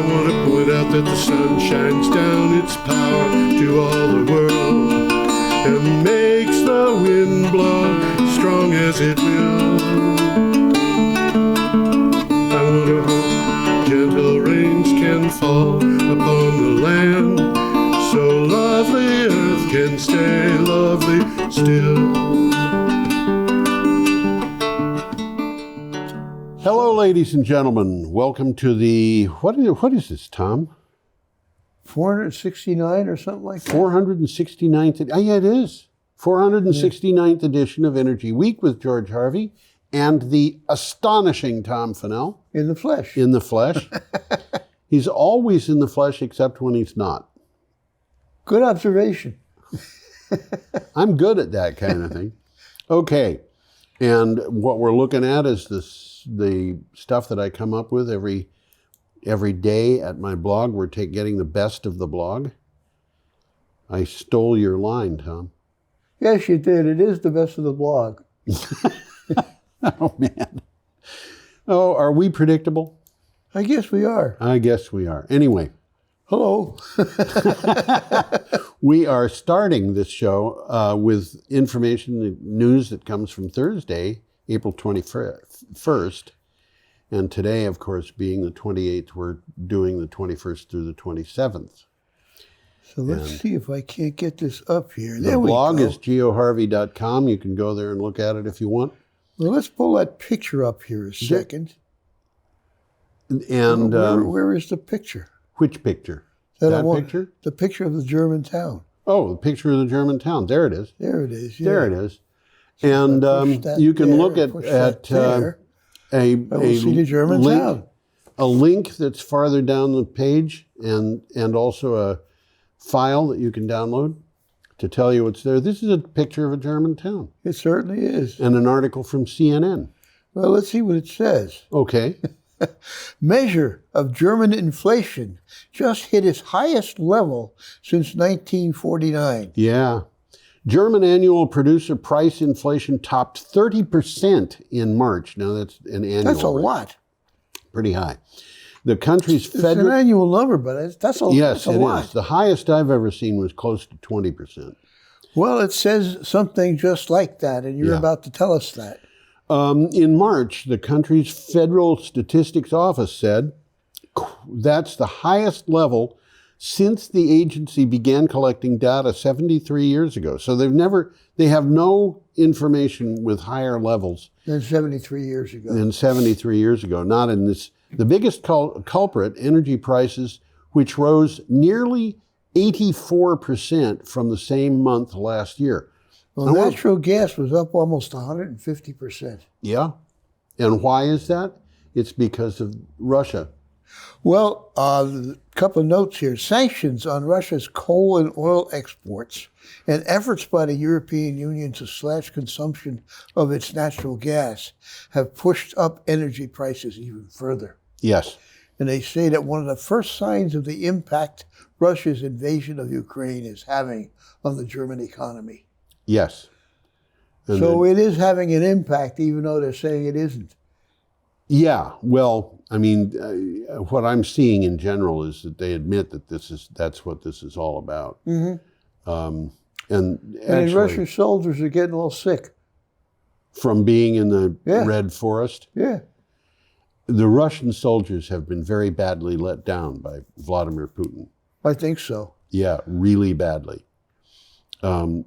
want to point out that the sun shines down its power to all the world and makes the wind blow strong as it will. I want to hope gentle rains can fall upon the land, so lovely earth can stay lovely still. Hello, ladies and gentlemen. Welcome to the, what is this, Tom? 469 or something like that? 469th, yeah, it is. 469th edition of Energy Week with George Harvey and the astonishing Tom Fennell. In the flesh. In the flesh. He's always in the flesh except when he's not. Good observation. I'm good at that kind of thing. Okay, and what we're looking at is the stuff that I come up with every day at my blog. We're getting the best of the blog. I stole your line, Tom. Yes, you did. It is the best of the blog. Oh, man. Oh, are we predictable? I guess we are. I guess we are. Anyway. Hello. We are starting this show with information, news that comes from Thursday, April 21st. And today, of course, being the 28th, we're doing the 21st through the 27th. So let's see if I can't get this up here. The blog is geoharvey.com. You can go there and look at it if you want. Well, let's pull that picture up here a second. And where is the picture? Which picture? That picture? The picture of the German town. Oh, the picture of the German town. There it is. There it is. Yeah. There it is. And you can look at I will see the German town. A link that's farther down the page, and also a file that you can download to tell you what's there. This is a picture of a German town. It certainly is. And an article from CNN. Well, let's see what it says. Okay. Measure of German inflation just hit its highest level since 1949. Yeah. German annual producer price inflation topped 30% in March. Now that's an annual. That's a lot. Pretty high. The country's federal... It's an annual number, but that's a lot. Yes, it is. The highest I've ever seen was close to 20%. Well, it says something just like that, and you're about to tell us that. In March, the country's Federal Statistics Office said that's the highest level since the agency began collecting data 73 years ago. So they have no information with higher levels than 73 years ago. Not in this. The biggest culprit, energy prices, which rose nearly 84% from the same month last year. Well, natural gas was up almost 150%. Yeah. And why is that? It's because of Russia. Well, a couple of notes here. Sanctions on Russia's coal and oil exports and efforts by the European Union to slash consumption of its natural gas have pushed up energy prices even further. Yes. And they say that one of the first signs of the impact Russia's invasion of Ukraine is having on the German economy. Yes. So it is having an impact, even though they're saying it isn't. Yeah. Well, I mean, what I'm seeing in general is that they admit that that's what this is all about. Mm-hmm. And actually, Russian soldiers are getting a little sick. From being in the Red Forest? Yeah. The Russian soldiers have been very badly let down by Vladimir Putin. I think so. Yeah, really badly. It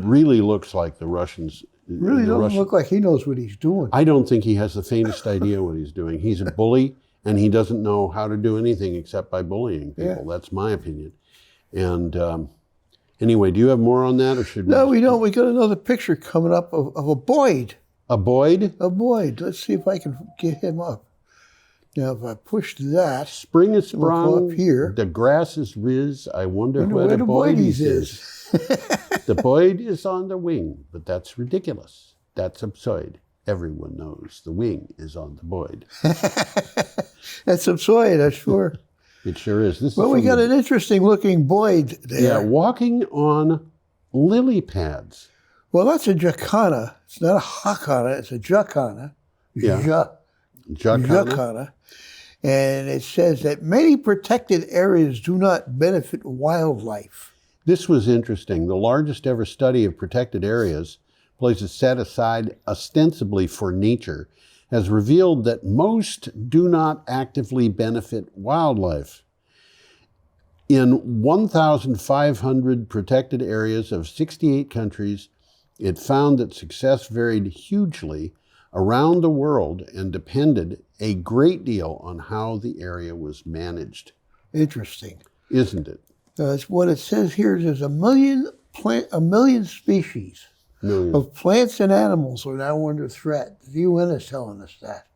really looks like the Russians. It really doesn't look like he knows what he's doing. I don't think he has the faintest idea what he's doing. He's a bully, and he doesn't know how to do anything except by bullying people. Yeah. That's my opinion. And anyway, do you have more on that, or should we? No, we don't. We got another picture coming up of a Boyd. A Boyd? A Boyd. Let's see if I can get him up. Now, if I push that, spring is sprung, up here. The grass is riz. I wonder where the Boydies is. The Boyd is on the wing, but that's ridiculous. That's absurd. Everyone knows the wing is on the Boyd. That's absurd, I'm sure. It sure is. We got an interesting looking Boyd there. Yeah, walking on lily pads. Well, that's a jacana. It's not a hakana, it's a jacana. Yeah. Jacana. And it says that many protected areas do not benefit wildlife. This was interesting. The largest ever study of protected areas, places set aside ostensibly for nature, has revealed that most do not actively benefit wildlife. In 1,500 protected areas of 68 countries, it found that success varied hugely around the world and depended a great deal on how the area was managed. Interesting. Isn't it? That's what it says here. There's a million species of plants and animals are now under threat. The UN is telling us that.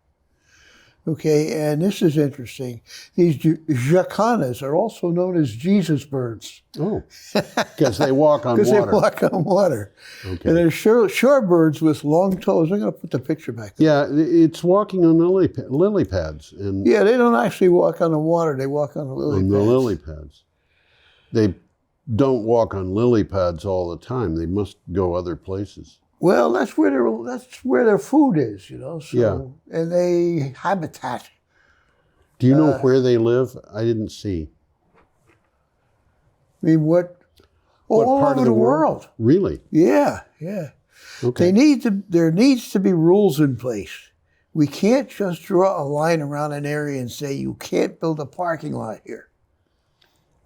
Okay, and this is interesting. These jacanas are also known as Jesus birds. Oh, because they walk on water. Because they walk on water. Okay. And they're shorebirds with long toes. I'm going to put the picture back there. Yeah, it's walking on lily pads. And yeah, they don't actually walk on the water. They walk on the lily pads. The lily pads. They don't walk on lily pads all the time. They must go other places. Well, that's where their food is, you know. So, yeah. And they habitat. Do you know where they live? I didn't see. I mean, what all part over of the world. Really? Yeah, yeah. Okay. There needs to be rules in place. We can't just draw a line around an area and say you can't build a parking lot here.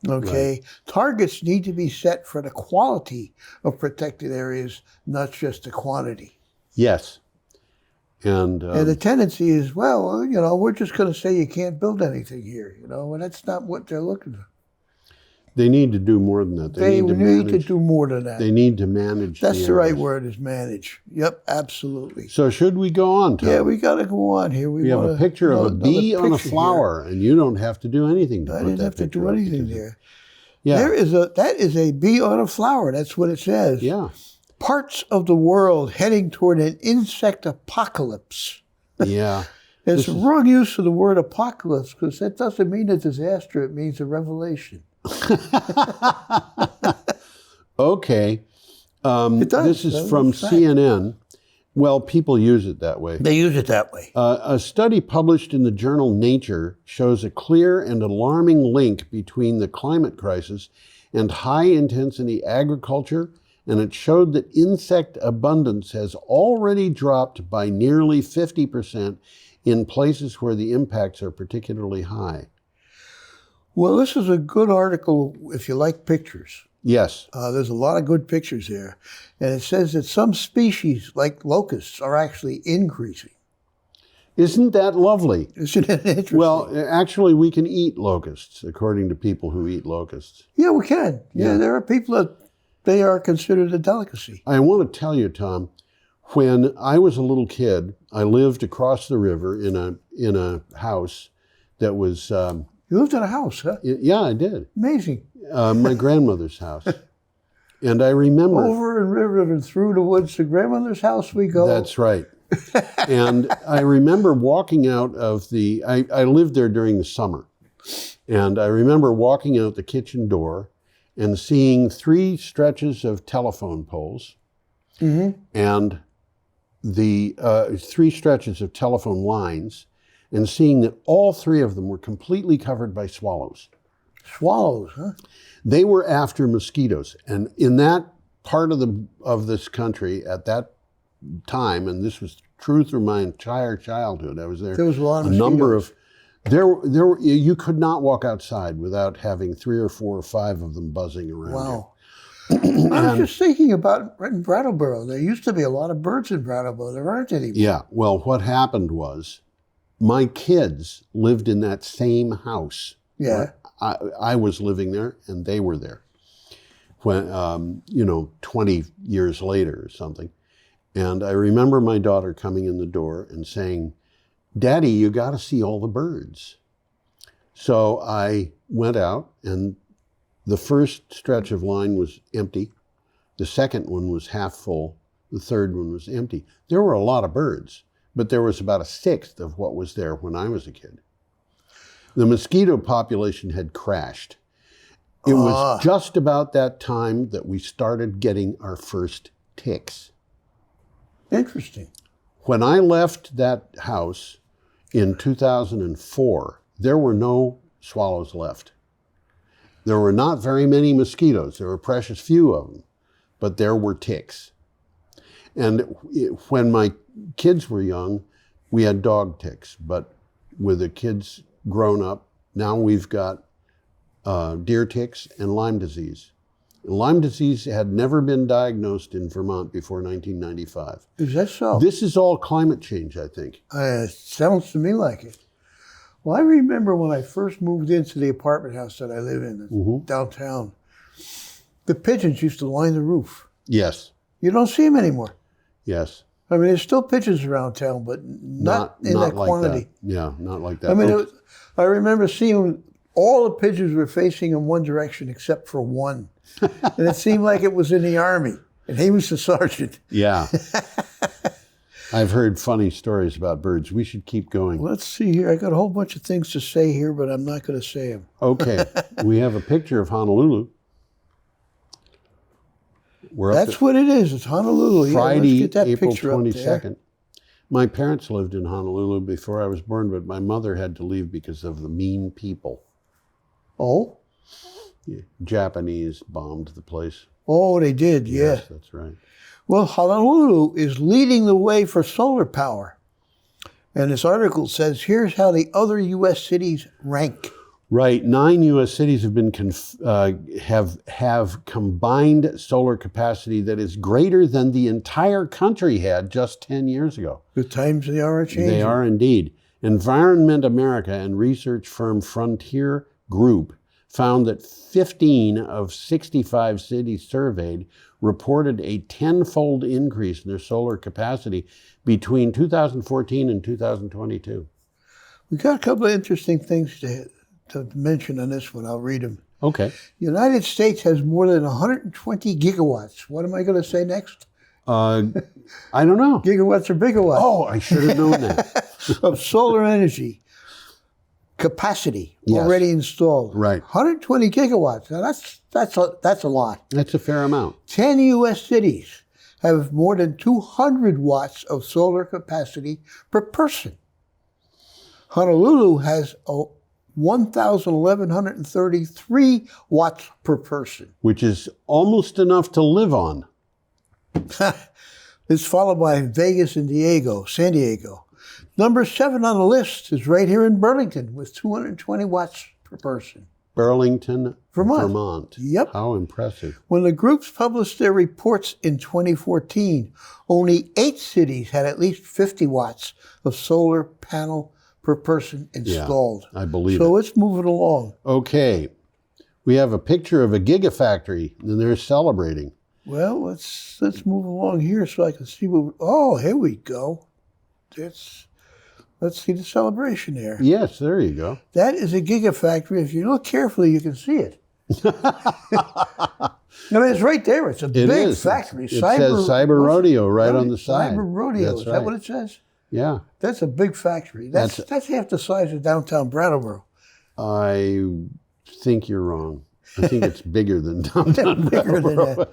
Okay, Right. Targets need to be set for the quality of protected areas, not just the quantity. Yes. And the tendency is, well, you know, we're just going to say you can't build anything here, you know, and that's not what they're looking for. they need to do more than that. They need to do more than that. They need to manage. That's the right word, is manage. Yep, absolutely. So should we go on, Tom? Yeah, we got to go on here. We have a picture of a bee on a flower, and you don't have to do anything to I put didn't that have to picture do up anything because there. Yeah. That is a bee on a flower. That's what it says. Yeah. Parts of the world heading toward an insect apocalypse. Yeah. It's the wrong use of the word apocalypse because that doesn't mean a disaster. It means a revelation. Okay. It does. This is from CNN. Well, people use it that way. They use it that way. A study published in the journal Nature shows a clear and alarming link between the climate crisis and high-intensity agriculture, and it showed that insect abundance has already dropped by nearly 50% in places where the impacts are particularly high. Well, this is a good article if you like pictures. Yes. There's a lot of good pictures there. And it says that some species, like locusts, are actually increasing. Isn't that lovely? Isn't it interesting? Well, actually, we can eat locusts, according to people who eat locusts. Yeah, we can. Yeah, there are people that they are considered a delicacy. I want to tell you, Tom, when I was a little kid, I lived across the river in a house that was... You lived in a house, huh? Yeah, I did. Amazing. My grandmother's house. And I remember... Over and river and through the woods to grandmother's house we go. That's right. And I remember walking out of I lived there during the summer. And I remember walking out the kitchen door and seeing 3 stretches of telephone poles and the 3 stretches of telephone lines, and seeing that all 3 of them were completely covered by swallows. Swallows, huh? They were after mosquitoes. And in that part of this country at that time, and this was true through my entire childhood, I was there. There was a lot of number mosquitoes. you could not walk outside without having 3 or 4 or 5 of them buzzing around. Wow. I was just thinking about in Brattleboro. There used to be a lot of birds in Brattleboro. There aren't anymore. Yeah. Well, what happened was my kids lived in that same house. Yeah. I was living there and they were there when, 20 years later or something. And I remember my daughter coming in the door and saying, "Daddy, you got to see all the birds." So I went out, and the first stretch of line was empty. The second one was half full. The third one was empty. There were a lot of birds, but there was about 1/6 of what was there when I was a kid. The mosquito population had crashed. It was just about that time that we started getting our first ticks. Interesting. When I left that house in 2004, there were no swallows left. There were not very many mosquitoes. There were precious few of them, but there were ticks. And when my kids were young, we had dog ticks, but with the kids grown up, now we've got deer ticks and Lyme disease. Lyme disease had never been diagnosed in Vermont before 1995. Is that so? This is all climate change, I think. Sounds to me like it. Well, I remember when I first moved into the apartment house that I live in downtown, the pigeons used to line the roof. Yes. You don't see them anymore. Yes. I mean, there's still pigeons around town, but not in that like quantity. That. Yeah, not like that. I mean, I remember seeing all the pigeons were facing in one direction except for one. And it seemed like it was in the Army, and he was the sergeant. Yeah. I've heard funny stories about birds. We should keep going. Let's see here. I got a whole bunch of things to say here, but I'm not going to say them. Okay. We have a picture of Honolulu. That's what it is. It's Honolulu. Friday, let's get that April picture 22nd. My parents lived in Honolulu before I was born, but my mother had to leave because of the mean people. Oh? Yeah. Japanese bombed the place. Oh, they did, yeah. Yes, that's right. Well, Honolulu is leading the way for solar power. And this article says, here's how the other U.S. cities rank. Right. 9 U.S. cities have been have combined solar capacity that is greater than the entire country had just 10 years ago. The times they are changing. They are indeed. Environment America and research firm Frontier Group found that 15 of 65 cities surveyed reported a 10-fold increase in their solar capacity between 2014 and 2022. We got a couple of interesting things to mention on this one. I'll read them. Okay. The United States has more than 120 gigawatts. What am I going to say next? I don't know. Gigawatts or bigawatts? Oh, I should have known that. Of solar energy capacity already installed. Right. 120 gigawatts. Now that's a lot. That's a fair amount. 10 U.S. cities have more than 200 watts of solar capacity per person. Honolulu has 1,133 watts per person. Which is almost enough to live on. It's followed by Vegas and San Diego. Number 7 on the list is right here in Burlington with 220 watts per person. Burlington, Vermont. Yep. How impressive. When the groups published their reports in 2014, only 8 cities had at least 50 watts of solar panel per person installed. Yeah, I believe so it's moving along. Okay. We have a picture of a gigafactory, and they're celebrating. Well, let's move along here so I can see what... Oh, here we go. Let's see the celebration there. Yes, there you go. That is a gigafactory. If you look carefully, you can see it. I mean, it's right there. It's a big factory. It says Cyber Rodeo right on the side. Cyber Rodeo. That's Is right. that what it says? Yeah. That's a big factory. That's half the size of downtown Brattleboro. I think you're wrong. I think it's bigger than downtown Brattleboro.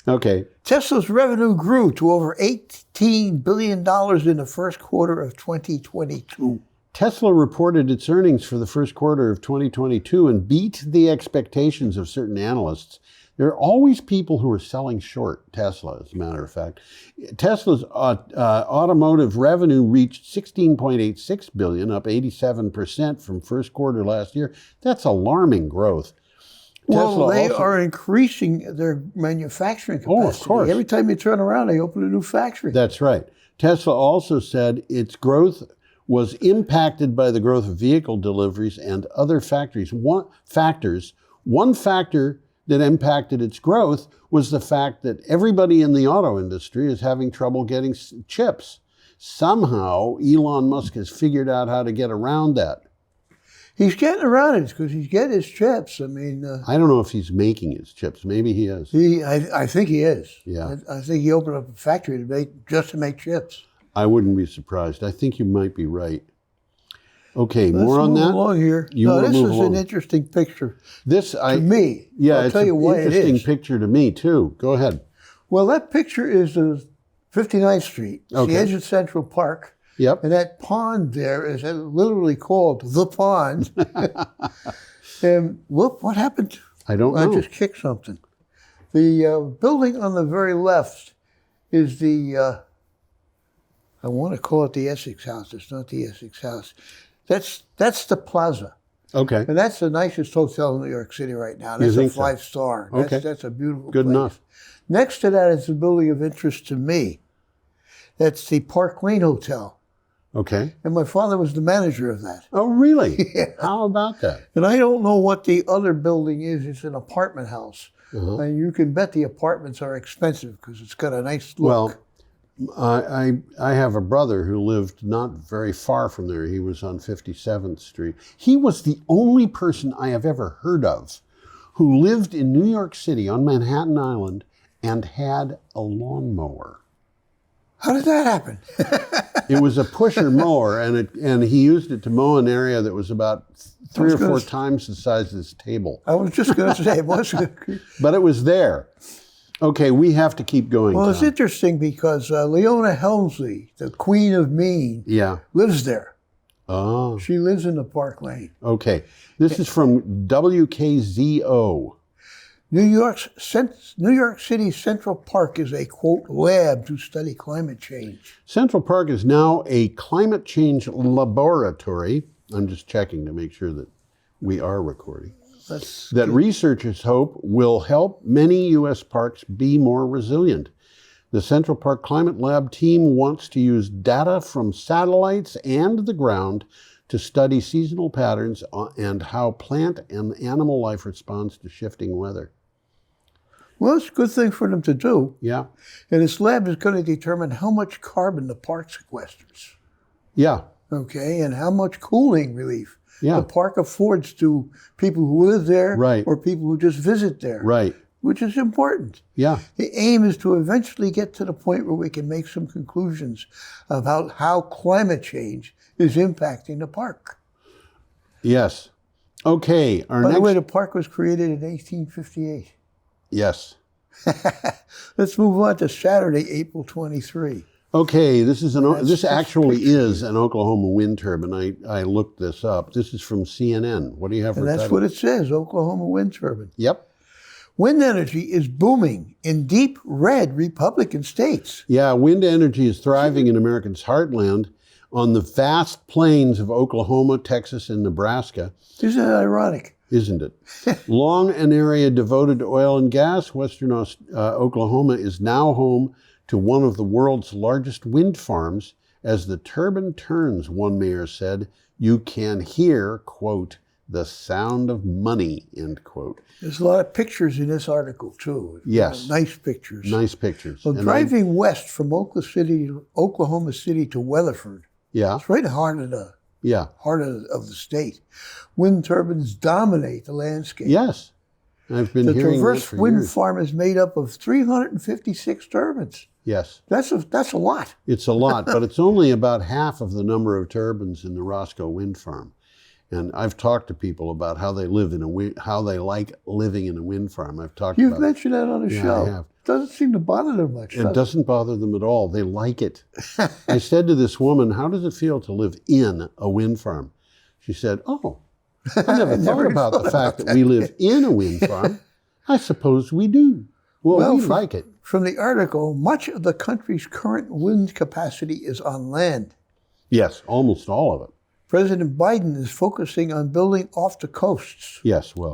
Okay. Tesla's revenue grew to over $18 billion in the first quarter of 2022. Tesla reported its earnings for the first quarter of 2022 and beat the expectations of certain analysts. There are always people who are selling short Tesla, as a matter of fact. Tesla's automotive revenue reached $16.86 billion, up 87% from first quarter last year. That's alarming growth. Well, they are increasing their manufacturing capacity. Oh, of course. Every time you turn around, they open a new factory. That's right. Tesla also said its growth was impacted by the growth of vehicle deliveries and other factors. One factor that impacted its growth was the fact that everybody in the auto industry is having trouble getting chips. Somehow, Elon Musk has figured out how to get around that. He's getting around it because he's getting his chips. I mean... I don't know if he's making his chips. Maybe he is. I think he is. Yeah. I think he opened up a factory just to make chips. I wouldn't be surprised. I think you might be right. Okay, more on that? Let's move along here. This is an interesting picture to me. Yeah, I'll tell you why it is. It's an interesting picture to me, too. Go ahead. Well, that picture is 59th Street. It's the edge of Central Park. Yep. And that pond there is literally called the pond. And look, what happened? I don't know. I just kicked something. The building on the very left is the, I want to call it the Essex House. It's not the Essex House. That's the Plaza. Okay. And that's the nicest hotel in New York City right now. That's a 5-star. Okay. That's a beautiful Good place. enough. Next to that is the building of interest to me. That's the Park Lane Hotel. Okay. And my father was the manager of that. Oh, really? Yeah. How about that? And I don't know what the other building is. It's an apartment house. Uh-huh. And you can bet the apartments are expensive because it's got a nice look. Well, I have a brother who lived not very far from there. He was on 57th Street. He was the only person I have ever heard of who lived in New York City on Manhattan Island and had a lawnmower. How did that happen? It was a pusher mower, and he used it to mow an area that was about 3 or 4 times the size of this table. I was just going to say, it was. But it was there. Okay, we have to keep going. Well, Tom. it's interesting because Leona Helmsley, the Queen of Mean, lives there. Oh. She lives in the Park Lane. Okay. This is from WKZO. New York City Central Park is a, quote, lab to study climate change. Central Park is now a climate change laboratory. I'm just checking to make sure that we are recording. That researchers hope will help many U.S. parks be more resilient. The Central Park Climate Lab team wants to use data from satellites and the ground to study seasonal patterns and how plant and animal life responds to shifting weather. Well, it's a good thing for them to do. Yeah. And this lab is going to determine how much carbon the park sequesters. Yeah. Okay, and how much cooling relief the park affords to people who live there right. or people who just visit there. Right. Which is important. Yeah. The aim is to eventually get to the point where we can make some conclusions about how climate change is impacting the park. Yes. Okay. By the way, the park was created in 1858. Yes. Let's move on to Saturday, April 23. Okay, this actually is an Oklahoma wind turbine. I looked this up. This is from CNN. What do you have for And that's title? what it says, Oklahoma wind turbine. Yep. Wind energy is booming in deep red Republican states. Yeah, wind energy is thriving in America's heartland on the vast plains of Oklahoma, Texas, and Nebraska. Isn't that ironic? Isn't it? Long an area devoted to oil and gas, western Oklahoma is now home to one of the world's largest wind farms. As the turbine turns, one mayor said, you can hear, quote, the sound of money, end quote. There's a lot of pictures in this article, too. Yes. Nice pictures. Nice pictures. Well, driving west from Oklahoma City to Weatherford, it's right in the heart of the state. Wind turbines dominate the landscape. Yes. I've been hearing that for years. The Traverse Wind Farm is made up of 356 turbines. Yes. That's a lot. It's a lot, but it's only about half of the number of turbines in the Roscoe Wind Farm. And I've talked to people about how they live how they like living in a wind farm. You've mentioned that on the show. I have. It doesn't seem to bother them much. It doesn't bother them at all. They like it. I said to this woman, how does it feel to live in a wind farm? She said, oh, I never thought about the fact that we live in a wind farm. I suppose we do. Well, we like it. From the article, much of the country's current wind capacity is on land. Yes, almost all of it. President Biden is focusing on building off the coasts. Yes, well.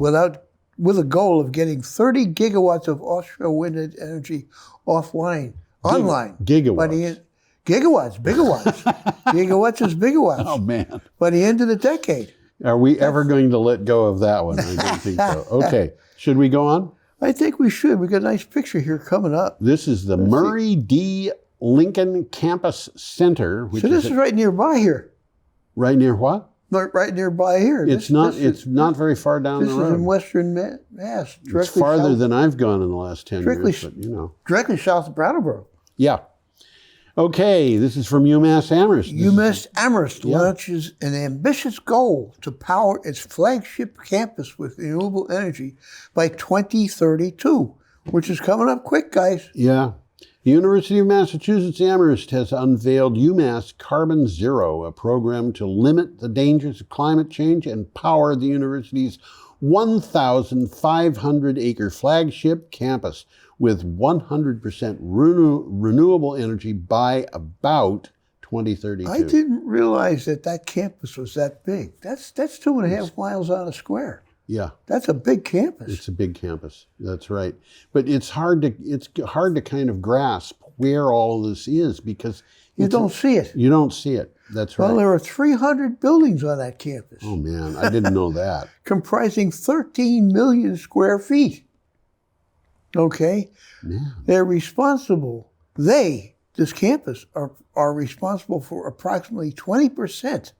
With a goal of getting 30 gigawatts of offshore wind energy online. Gigawatts. Gigawatts, bigawatts. Gigawatts is bigawatts. Oh, man. By the end of the decade. Are we ever going to let go of that one? I don't think so. Okay. Should we go on? I think we should. We got a nice picture here coming up. This is the Murray D. Lincoln Campus Center. So this is right nearby here. Right near what? Right nearby here. It's not very far down the road. This is in western Mass. It's farther than I've gone in the last 10 years, but you know. Directly south of Brattleboro. Yeah. Okay, this is from UMass Amherst. UMass Amherst launches an ambitious goal to power its flagship campus with renewable energy by 2032, which is coming up quick, guys. Yeah. The University of Massachusetts Amherst has unveiled UMass Carbon Zero, a program to limit the dangers of climate change and power the university's 1,500-acre flagship campus with 100% renewable energy by about 2032. I didn't realize that campus was that big. That's 2.5 miles on a square. Yeah. That's a big campus. It's a big campus. That's right. But it's hard to kind of grasp where all of this is because you don't see it. You don't see it. That's right. Well, there are 300 buildings on that campus. Oh man, I didn't know that. Comprising 13 million square feet. Okay? Man. They're responsible. This campus, are responsible for approximately 20%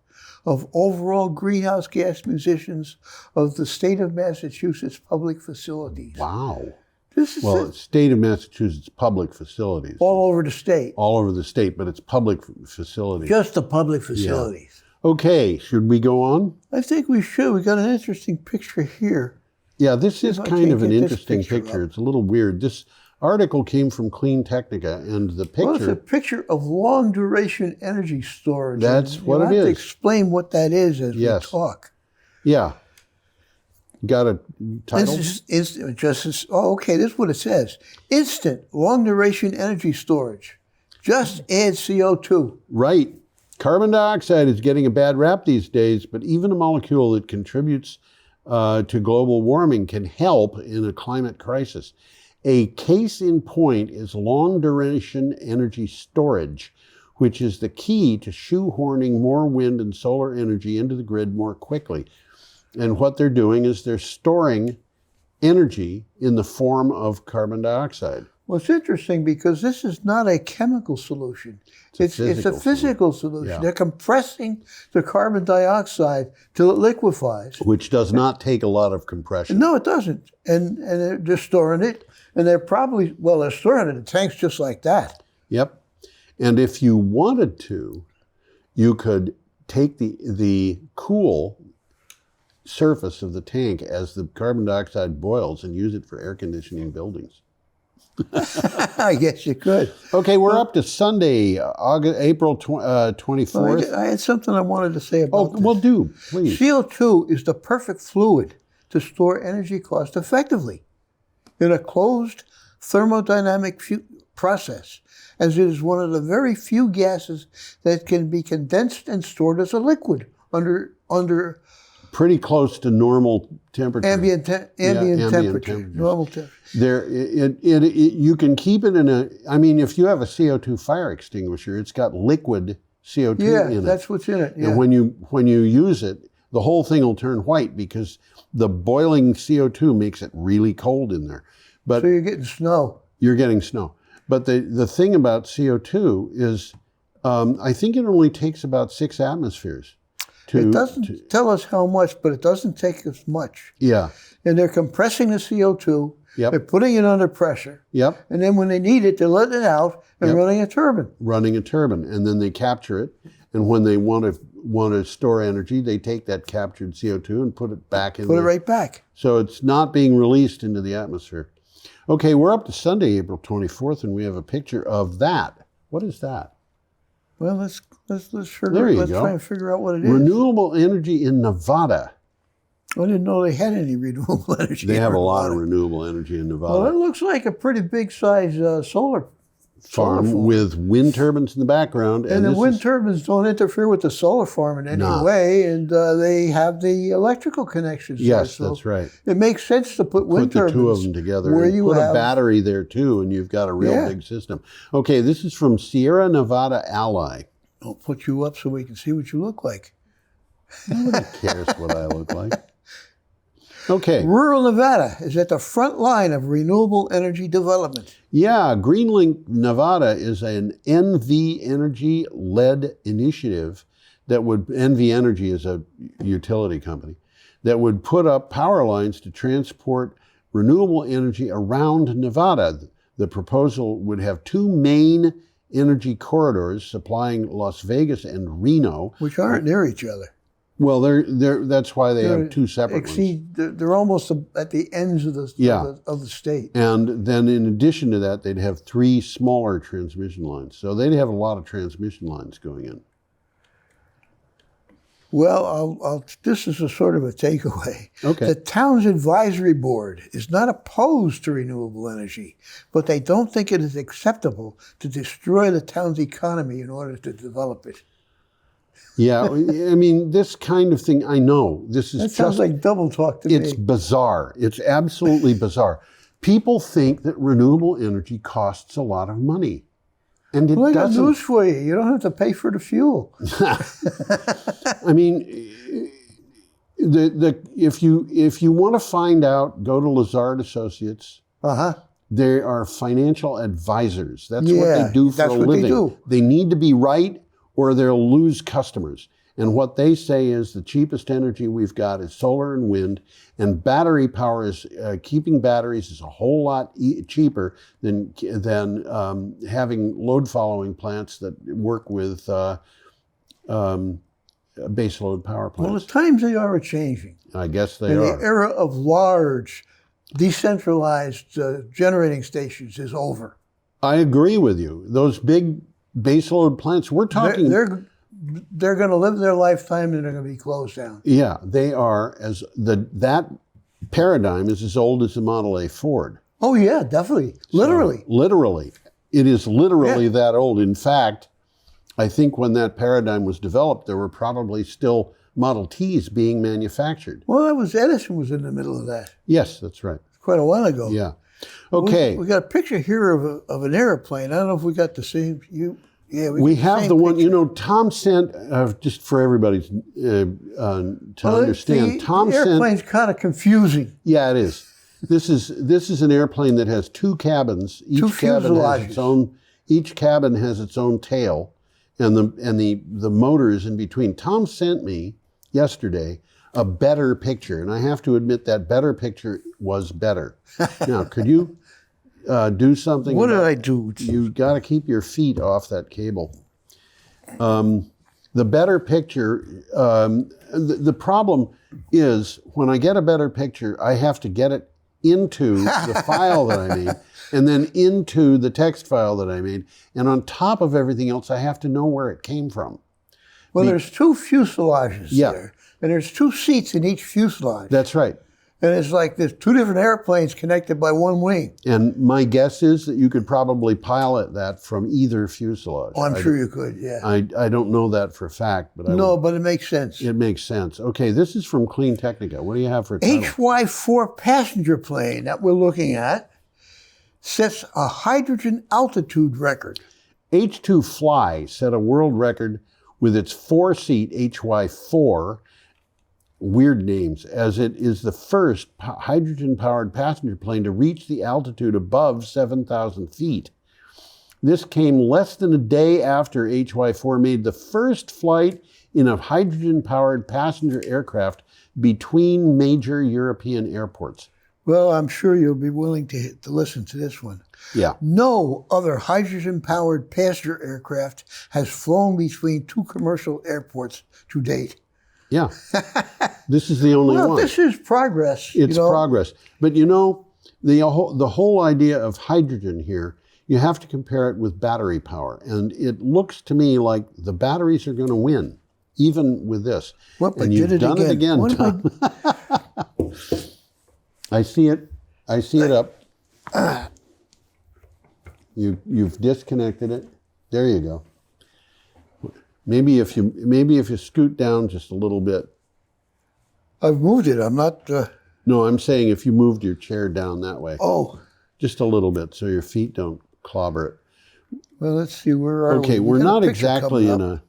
of overall greenhouse gas emissions of the state of Massachusetts public facilities. Wow. This is Well, it's state of Massachusetts public facilities. all over the state. All over the state, but it's public facilities. Just the public facilities. Yeah. Okay, should we go on? I think we should. We got an interesting picture here. Yeah, this is If I kind can't of an get this interesting picture. It's a little weird. This article came from Clean Technica, and the picture... Well, it's a picture of long-duration energy storage. That's what it is. You'll have to is. explain what that is as Yes. we talk. Yeah. Got a title? This is this is what it says. Instant long-duration energy storage. Just add CO2. Right. Carbon dioxide is getting a bad rap these days, but even a molecule that contributes to global warming can help in a climate crisis. A case in point is long-duration energy storage, which is the key to shoehorning more wind and solar energy into the grid more quickly. And what they're doing is they're storing energy in the form of carbon dioxide. Well, it's interesting because this is not a chemical solution. It's a physical solution. Yeah. They're compressing the carbon dioxide till it liquefies. Which does not take a lot of compression. No, it doesn't. And they're storing it. And they're storing it in tanks just like that. Yep. And if you wanted to, you could take the cool surface of the tank as the carbon dioxide boils and use it for air conditioning buildings. I guess you could. Okay, we're up to Sunday, April 24th. Well, I had something I wanted to say about this. Well, do, please. CO2 is the perfect fluid to store energy cost effectively in a closed thermodynamic process, as it is one of the very few gases that can be condensed and stored as a liquid under pretty close to normal temperature. Ambient temperature. Normal temperature. You can keep it in if you have a CO2 fire extinguisher, it's got liquid CO2 in it. Yeah, that's what's in it. Yeah. And when you use it, the whole thing will turn white because the boiling CO2 makes it really cold in there. But so you're getting snow. You're getting snow. But the thing about CO2 is, I think it only takes about 6 atmospheres. It doesn't tell us how much, but it doesn't take as much. Yeah. And they're compressing the CO2. Yep. They're putting it under pressure. Yep. And then when they need it, they're letting it out and running a turbine. Running a turbine. And then they capture it. And when they want to store energy, they take that captured CO2 and put it back in Put it right back. So it's not being released into the atmosphere. Okay, we're up to Sunday, April 24th, and we have a picture of that. What is that? Well, let's There you go. try and figure out what it is. Renewable energy in Nevada. I didn't know they had any renewable energy. They have a lot Nevada. of renewable energy in Nevada. Well, it looks like a pretty big size solar farm with wind turbines in the background. And the wind turbines don't interfere with the solar farm in any way, and they have the electrical connections. Yes, there, so that's right. It makes sense to put wind turbines. Put the two of them together. Where and you put have a battery there too, and you've got a real big system. Okay, this is from Sierra Nevada Ally. I'll put you up so we can see what you look like. Nobody cares what I look like. Okay. Rural Nevada is at the front line of renewable energy development. Yeah, GreenLink Nevada is an NV Energy-led initiative that would, NV Energy is a utility company, that would put up power lines to transport renewable energy around Nevada. The proposal would have 2 main energy corridors supplying Las Vegas and Reno. Which aren't near each other. Well, that's why they have two separate ones. They're almost at the ends of the state. And then in addition to that, they'd have 3 smaller transmission lines. So they'd have a lot of transmission lines going in. Well, this is a sort of a takeaway. Okay. The town's advisory board is not opposed to renewable energy, but they don't think it is acceptable to destroy the town's economy in order to develop it. Yeah, I mean, this kind of thing, I know. That sounds like double talk to me. It's bizarre. It's absolutely bizarre. People think that renewable energy costs a lot of money. And it I got doesn't. news for you. You don't have to pay for the fuel. I mean, if you want to find out, go to Lazard Associates. They are financial advisors. That's what they do for a living. They need to be right, or they'll lose customers. And what they say is the cheapest energy we've got is solar and wind, and battery power is keeping batteries is a whole lot cheaper than having load following plants that work with base load power plants. Well, the times they are changing. I guess they and are. The era of large, decentralized generating stations is over. I agree with you. Those big base load plants, we're talking. They're going to live their lifetime and they're going to be closed down. Yeah, they are. That paradigm is as old as the Model A Ford. Oh yeah, definitely. Literally. So, literally. It is literally that old. In fact, I think when that paradigm was developed, there were probably still Model Ts being manufactured. Well, Edison was in the middle of that. Yes, that's right. Quite a while ago. Yeah. Okay. We got a picture here of an airplane. I don't know if we got the same. We have the one, Tom sent, just for everybody to understand, Tom sent... The airplane's kind of confusing. Yeah, it is. This is an airplane that has 2 cabins. Each cabin has its own tail, and the motors in between. Tom sent me yesterday a better picture, and I have to admit that better picture was better. Now, could you... do something. What did I do? You got to keep your feet off that cable. The better picture, the problem is when I get a better picture, I have to get it into the file that I made and then into the text file that I made. And on top of everything else, I have to know where it came from. Well, there's 2 fuselages there, and there's 2 seats in each fuselage. That's right. And it's like there's 2 different airplanes connected by 1 wing. And my guess is that you could probably pilot that from either fuselage. Oh, I'm sure you could, yeah. I don't know that for a fact, but but it makes sense. It makes sense. Okay, this is from Clean Technica. What do you have for a title? HY4 passenger plane that we're looking at sets a hydrogen altitude record. H2 Fly set a world record with its 4-seat HY4, weird names, as it is the first hydrogen-powered passenger plane to reach the altitude above 7,000 feet. This came less than a day after HY4 made the first flight in a hydrogen-powered passenger aircraft between major European airports. Well, I'm sure you'll be willing to listen to this one. Yeah. No other hydrogen-powered passenger aircraft has flown between 2 commercial airports to date. Yeah, this is the only one. This is progress. It's progress. But the whole idea of hydrogen here, you have to compare it with battery power. And it looks to me like the batteries are going to win, even with this. And you've done it again, Tom. I see it up. You've disconnected it. There you go. Maybe if you scoot down just a little bit. I've moved it. I'm not. No, I'm saying if you moved your chair down that way. Oh. Just a little bit so your feet don't clobber it. Well, let's see. Where are we? Okay, we're not exactly in a...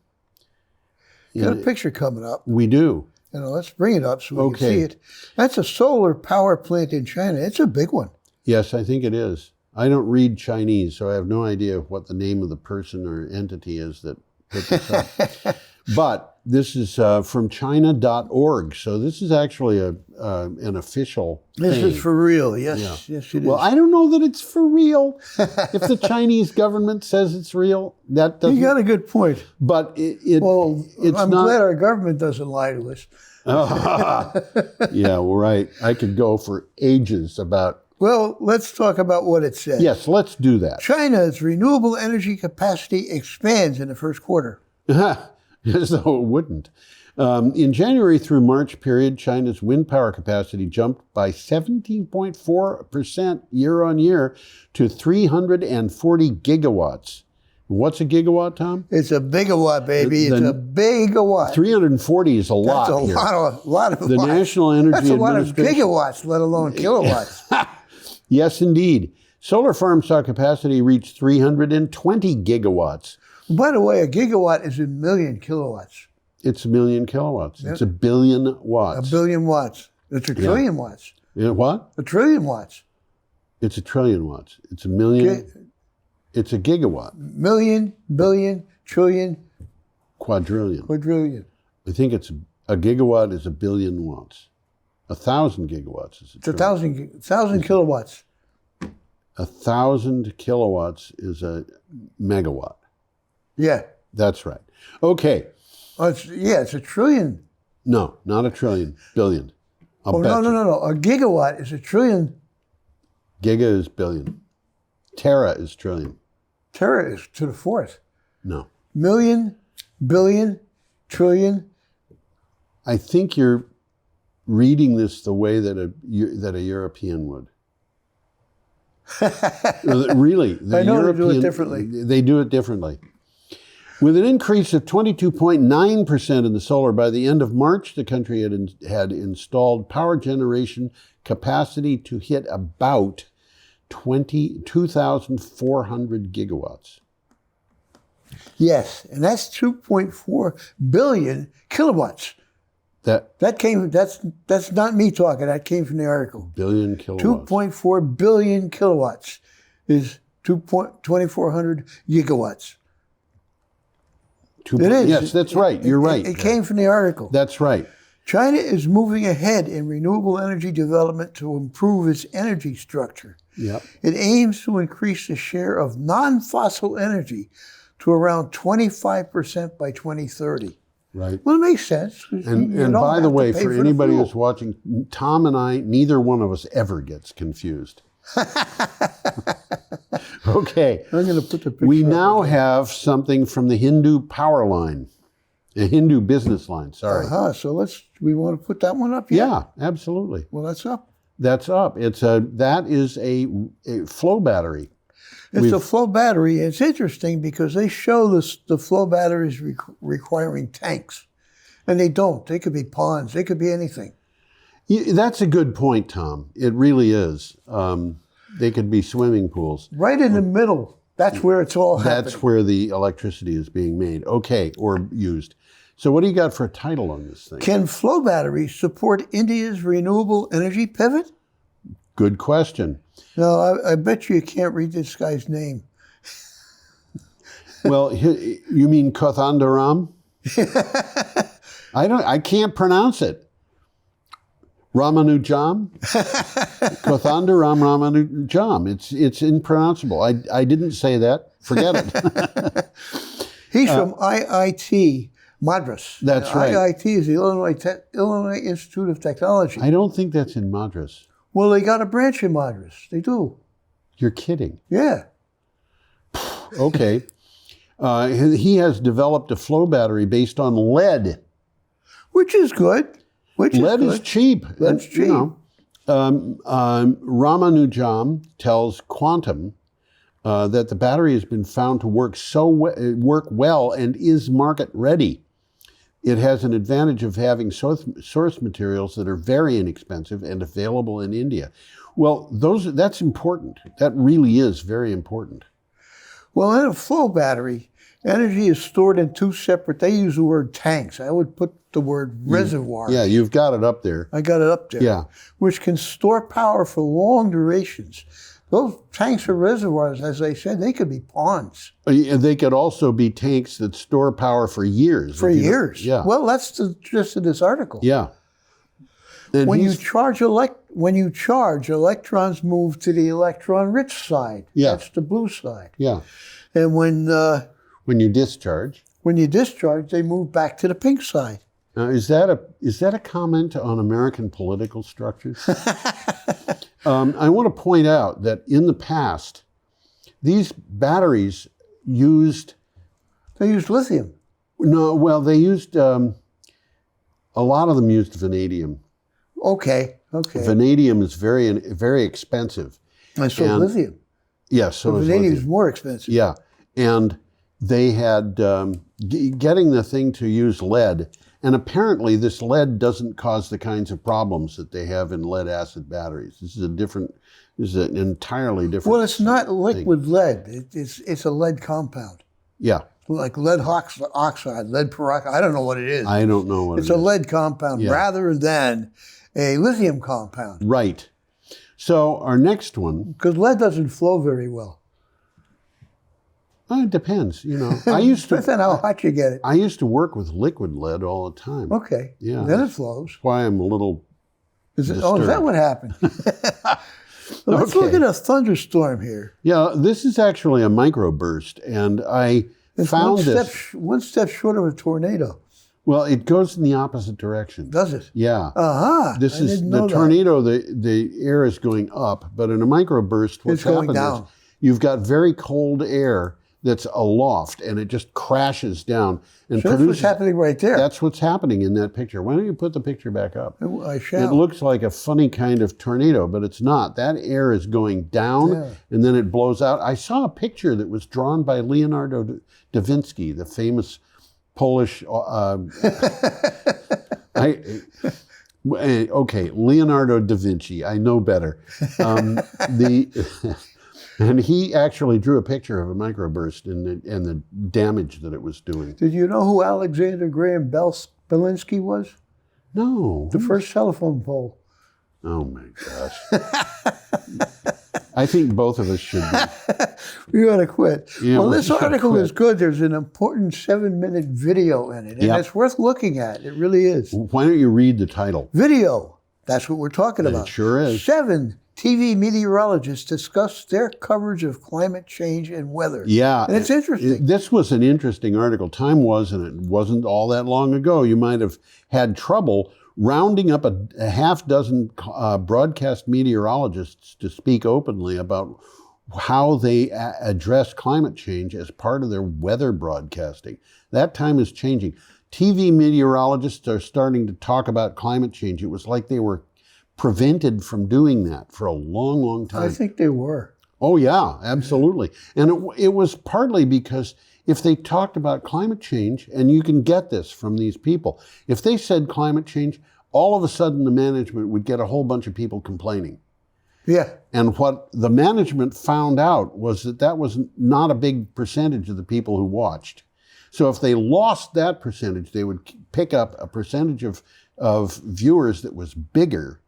We got a picture coming up. We do. Let's bring it up so we can see it. That's a solar power plant in China. It's a big one. Yes, I think it is. I don't read Chinese, so I have no idea what the name of the person or entity is that put this up. But This is from China.org. So this is actually an official This thing. is for real. Yes, yes, it is. Well, I don't know that it's for real. If the Chinese government says it's real, that doesn't. You got a good point. But it's I'm not. glad our government doesn't lie to us. Yeah, well, right. I could go for ages about. Well, let's talk about what it says. Yes, let's do that. China's renewable energy capacity expands in the first quarter. As though it wouldn't. In January through March period, China's wind power capacity jumped by 17.4% year on year to 340 gigawatts. What's a gigawatt, Tom? It's a bigawatt, baby. It's a bigawatt. 340 is a lot. That's a here. lot of The watts. National Energy That's a lot of Administration. gigawatts, let alone kilowatts. Yes, indeed. Solar farms saw capacity reach 320 gigawatts. By the way, a gigawatt is a million kilowatts. It's a million kilowatts. It's a billion watts. A billion watts. It's a trillion watts. What? A trillion watts. It's a trillion watts. It's a million. It's a gigawatt. Million, billion, trillion, Quadrillion. quadrillion. I think it's a gigawatt is a billion watts. 1,000 gigawatts is a It's a trillion. thousand kilowatts. 1,000 kilowatts is a megawatt. Yeah. That's right. Okay. It's a trillion. No, not a trillion. Billion. I'll Oh, bet you. no. A gigawatt is a trillion. Giga is billion. Tera is trillion. Tera is to the fourth. No. Million, billion, trillion. I think you're reading this the way that a European would. Really, the I know they do it differently. They do it differently. With an increase of 22.9% in the solar by the end of March, the country had installed power generation capacity to hit about 2,400 gigawatts. Yes, and that's 2.4 billion kilowatts. That's not me talking. That came from the article. Billion kilowatts. 2.4 billion kilowatts is 2,400 gigawatts. It is. Yes, that's right. You're right. It came from the article. That's right. China is moving ahead in renewable energy development to improve its energy structure. Yep. It aims to increase the share of non-fossil energy to around 25% by 2030. Right. Well, it makes sense. And by the way, for anybody who's watching, Tom and I, neither one of us ever gets confused. Okay. I'm going to put the picture We up now again. have something from the Hindu power line, a Hindu business line, sorry. So we want to put that one up yet? Yeah, absolutely. Well, that's up. That's up. That is a flow battery. It's a flow battery. It's interesting because they show the flow batteries requiring tanks. And they don't. They could be ponds. They could be anything. That's a good point, Tom. It really is. They could be swimming pools. Right in the middle. That's where it's all happening. That's where the electricity is being made. Okay, or used. So what do you got for a title on this thing? Can flow batteries support India's renewable energy pivot? Good question. No, I bet you can't read this guy's name. Well, you mean Kothandaram? I can't pronounce it. Ramanujam? Kothandaram Ramanujam. It's impronounceable. I didn't say that. Forget it. He's from IIT Madras. That's right. IIT is the Illinois Institute of Technology. I don't think that's in Madras. Well, they got a branch in Madras. They do. You're kidding. Yeah. Okay. He has developed a flow battery based on lead. Which is good. Lead is cheap. Lead's cheap. Ramanujam tells Quantum that the battery has been found to work well and is market ready. It has an advantage of having source materials that are very inexpensive and available in India. Well, that's important. That really is very important. Well, in a flow battery, energy is stored in two separate, they use the word tanks. I would put the word reservoir. Yeah, you've got it up there. I got it up there. Yeah. Which can store power for long durations. Those tanks or reservoirs, as I said, they could be ponds. They could also be tanks that store power for years. For years. Yeah. Well, that's the gist of this article. Yeah. And When you charge, electrons move to the electron-rich side. Yeah. That's the blue side. Yeah. And when you discharge. when you discharge, they move back to the pink side. Now, is that a comment on American political structures? I want to point out that in the past, these batteries used... They used lithium. No, well, they used... a lot of them used vanadium. Okay. Vanadium is very expensive. And so lithium. Yes, so is vanadium lithium. is more expensive. Yeah, and they had getting the thing to use lead, and apparently this lead doesn't cause the kinds of problems that they have in lead acid batteries. This is an entirely different. Well, it's not liquid lead. It's a lead compound. Yeah. Like lead oxide, lead peroxide. I don't know what it is. I don't know what it is. It's a lead compound rather than a lithium compound. Right. So our next one. Because lead doesn't flow very well. It depends, I used to. Depends on how hot you get it. I used to work with liquid lead all the time. Okay. Yeah. Then it flows. That's why I'm a little. Is that what happened? Let's Okay. look at a thunderstorm here. Yeah, this is actually a microburst, and I found this. One step short of a tornado. Well, it goes in the opposite direction. Does it? Yeah. This is the tornado. The air is going up, but in a microburst, what's happened is you've got very cold air that's aloft, and it just crashes down and So produces. that's what's happening right there. That's what's happening in that picture. Why don't you put the picture back up? I shall. It looks like a funny kind of tornado, but it's not. That air is going down, and then it blows out. I saw a picture that was drawn by Leonardo da Vinci, the famous Polish. Leonardo da Vinci. I know better. And he actually drew a picture of a microburst and the damage that it was doing. Did you know who Alexander Graham Belinsky was? No. The first telephone pole. Oh my gosh. I think both of us should be. You ought to quit. Yeah, well, this article quit. is good. There's an important 7-minute video in it, and it's worth looking at. It really is. Why don't you read the title? Video. That's what we're talking about. It sure is. 7 TV meteorologists discuss their coverage of climate change and weather. Yeah. And it's interesting. This was an interesting article. Time was, and it wasn't all that long ago. You might have had trouble rounding up a half dozen broadcast meteorologists to speak openly about how they address climate change as part of their weather broadcasting. That time is changing. TV meteorologists are starting to talk about climate change. It was like they were prevented from doing that for a long, long time. I think they were. Oh, yeah, absolutely. And it was partly because if they talked about climate change, and you can get this from these people, if they said climate change, all of a sudden the management would get a whole bunch of people complaining. Yeah. And what the management found out was that was not a big percentage of the people who watched. So if they lost that percentage, they would pick up a percentage of viewers that was bigger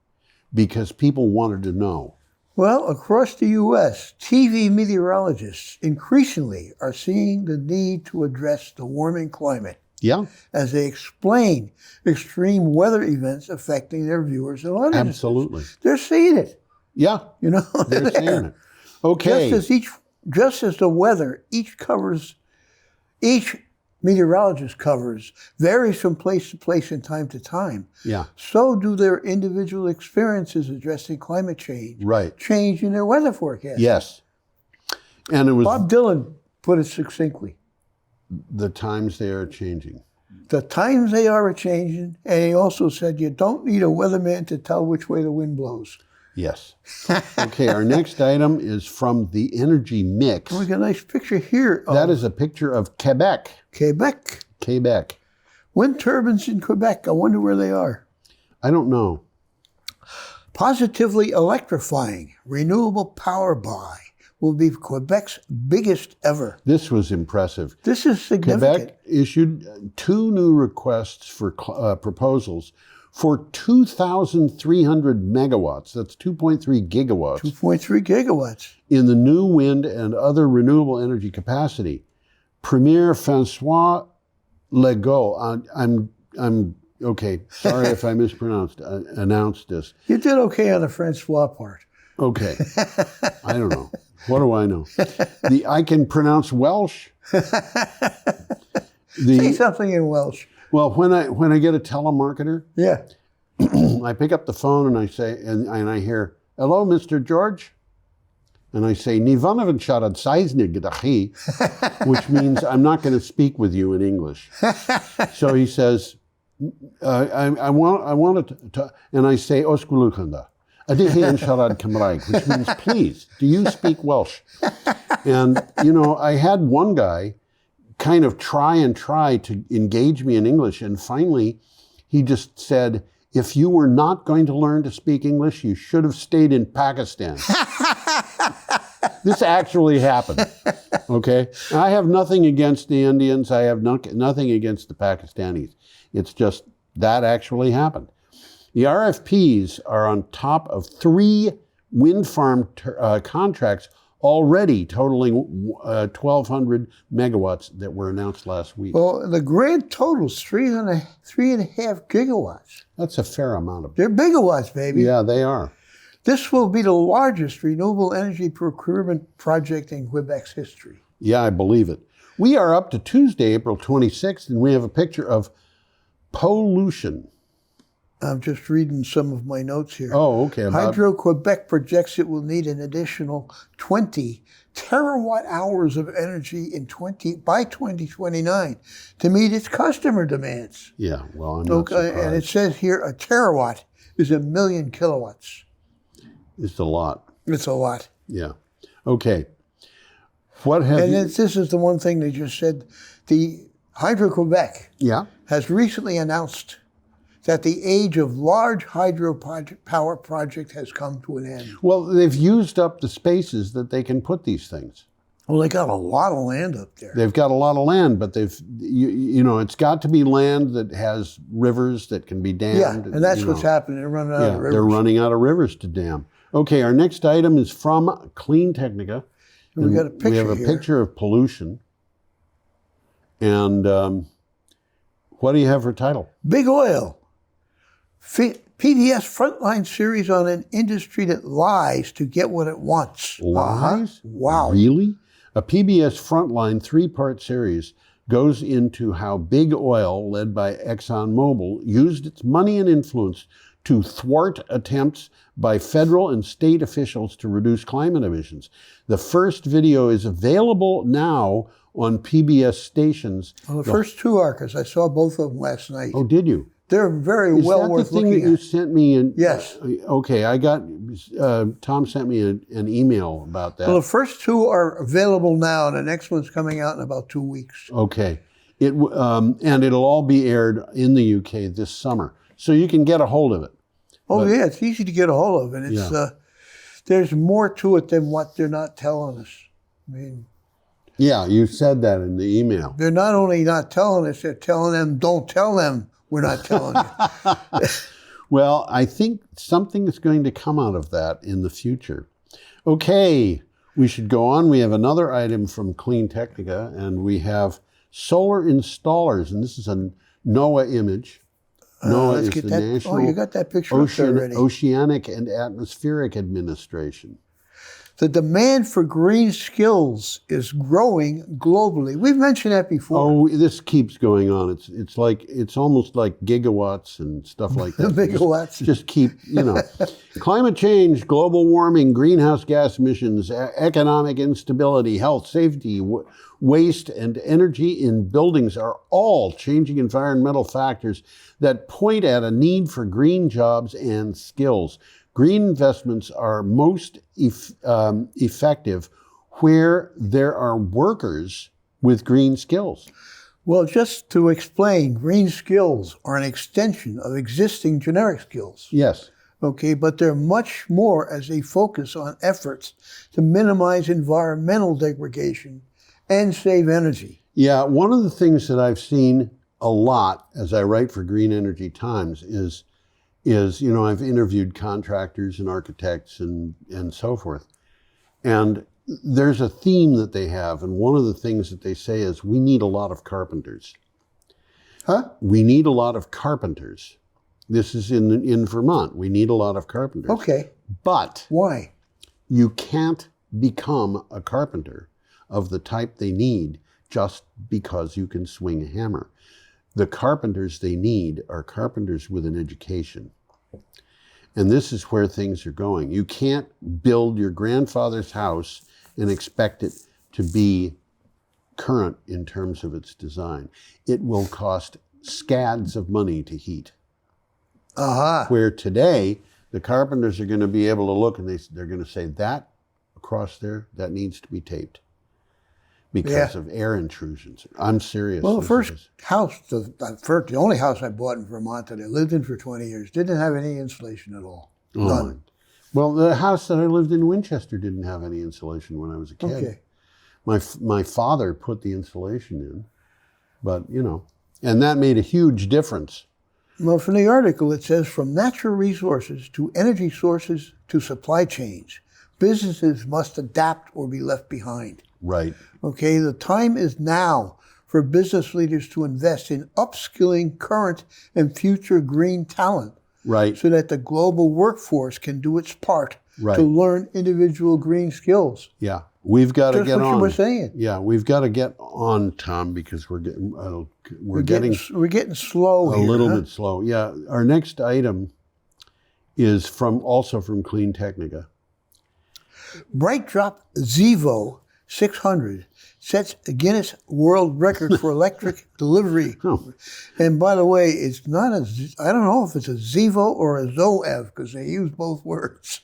because people wanted to know. Well, across the U.S., TV meteorologists increasingly are seeing the need to address the warming climate. Yeah. As they explain extreme weather events affecting their viewers and audiences. Absolutely. They're seeing it. Yeah. They're seeing it. Okay. Just as the weather each meteorologist covers varies from place to place and time to time. Yeah. So do their individual experiences addressing climate change. Right. Change in their weather forecast. Yes. And it was Bob Dylan put it succinctly. The times they are changing. The times they are changing, and he also said you don't need a weatherman to tell which way the wind blows. Yes. Okay, our next item is from the Energy Mix. We got a nice picture here. That is a picture of Quebec. Quebec. Wind turbines in Quebec. I wonder where they are. I don't know. Positively electrifying renewable power buy will be Quebec's biggest ever. This was impressive. This is significant. Quebec issued 2 new requests for proposals for 2,300 megawatts. That's 2.3 gigawatts 2.3 gigawatts. in the new wind and other renewable energy capacity. Premier Francois Legault, I'm okay. Sorry if I announced this. You did okay on the Francois part. Okay. I don't know. What do I know? I can pronounce Welsh. Say something in Welsh. Well, when I get a telemarketer, Yeah. I pick up the phone and I say, and I hear, "Hello, Mr. George," and I say, "Ni van van siarad Saesnig gyda chi," which means I'm not going to speak with you in English. So he says, "I want to," and I say, "Os gwelwch Ydych chi yn siarad Cymraeg," which means, "Please, do you speak Welsh?" And I had one guy kind of try to engage me in English, and finally he just said, "If you were not going to learn to speak English, you should have stayed in Pakistan." This actually happened, okay? I have nothing against the Indians. I have nothing against the Pakistanis. It's just that actually happened. The RFPs are on top of 3 wind farm contracts already totaling 1,200 megawatts that were announced last week. Well, the grand total is 3.5 gigawatts. That's a fair amount of. They're gigawatts, baby. Yeah, they are. This will be the largest renewable energy procurement project in Quebec's history. Yeah, I believe it. We are up to Tuesday, April 26th, and we have a picture of pollution. I'm just reading some of my notes here. Oh, okay. Hydro-Quebec projects it will need an additional 20 terawatt hours of energy by 2029 to meet its customer demands. Yeah, well, I'm not surprised. And it says here a terawatt is 1 million kilowatts. It's a lot. It's a lot. Yeah. Okay. What have you... This is the one thing they just said. The Hydro-Quebec has recently announced that the age of large power project has come to an end. Well, they've used up the spaces that they can put these things. Well, they got a lot of land up there. They've got a lot of land, but it's got to be land that has rivers that can be dammed. Yeah, and that's what's happening. They're running out of rivers. They're running out of rivers to dam. Okay, our next item is from Clean Technica. And we got a picture We have a here. picture of pollution. And what do you have for title? Big Oil. PBS Frontline series on an industry that lies to get what it wants. Lies? Wow. Really? A PBS Frontline 3-part series goes into how Big Oil, led by ExxonMobil, used its money and influence to thwart attempts by federal and state officials to reduce climate emissions. The first video is available now on PBS stations. Well, the first 2 are, because I saw both of them last night. Oh, did you? They're very well worth looking at. Is that the thing that you sent me? Yes. Okay, I got, Tom sent me an email about that. Well, the first 2 are available now, and the next one's coming out in about 2 weeks. Okay. And it'll all be aired in the UK this summer. So you can get a hold of it. Oh, yeah, it's easy to get a hold of, and it's there's more to it than what they're not telling us. I mean, yeah, you said that in the email. They're not only not telling us, they're telling them, don't tell them we're not telling you. Well, I think something is going to come out of that in the future. Okay, we should go on. We have another item from Clean Technica, and we have solar installers, and this is a NOAA image. NOAA is the National you got that picture up there already. Oceanic and Atmospheric Administration. The demand for green skills is growing globally. We've mentioned that before. Oh, this keeps going on. It's almost like gigawatts and stuff like that. Gigawatts. Just keep, Climate change, global warming, greenhouse gas emissions, economic instability, health, safety, waste, and energy in buildings are all changing environmental factors that point at a need for green jobs and skills. Green investments are most effective where there are workers with green skills. Well, just to explain, green skills are an extension of existing generic skills. Yes. Okay, but they're much more as they focus on efforts to minimize environmental degradation and save energy. Yeah, one of the things that I've seen a lot as I write for Green Energy Times is is, you know, I've interviewed contractors and architects and so forth. And there's a theme that they have. And one of the things that they say is, we need a lot of carpenters. Huh? We need a lot of carpenters. This is in Vermont. We need a lot of carpenters. Okay. But Why? you can't become a carpenter of the type they need just because you can swing a hammer. The carpenters they need are carpenters with an education. And this is where things are going. You can't build your grandfather's house and expect it to be current in terms of its design. It will cost scads of money to heat. Uh-huh. Where today, the carpenters are going to be able to look and they're going to say, that across there, that needs to be taped because of air intrusions. I'm serious. Well, the first house, the only house I bought in Vermont that I lived in for 20 years, didn't have any insulation at all. None. Well, the house that I lived in Winchester didn't have any insulation when I was a kid. Okay. My father put the insulation in, but, you know, and that made a huge difference. Well, from the article, it says, from natural resources to energy sources to supply chains, businesses must adapt or be left behind. Right. Okay, the time is now for business leaders to invest in upskilling current and future green talent. Right. So that the global workforce can do its part Right. to learn individual green skills. Yeah. We've got to Just get what on. you were saying. Yeah, we've got to get on, Tom, because we're getting We're getting slow a here, little huh? bit slow. Yeah, our next item is also from Clean Technica. Bright Drop Zevo 600 sets a Guinness World Record for electric delivery. Oh. And by the way, it's not I don't know if it's a Zevo or a Zoev because they use both words.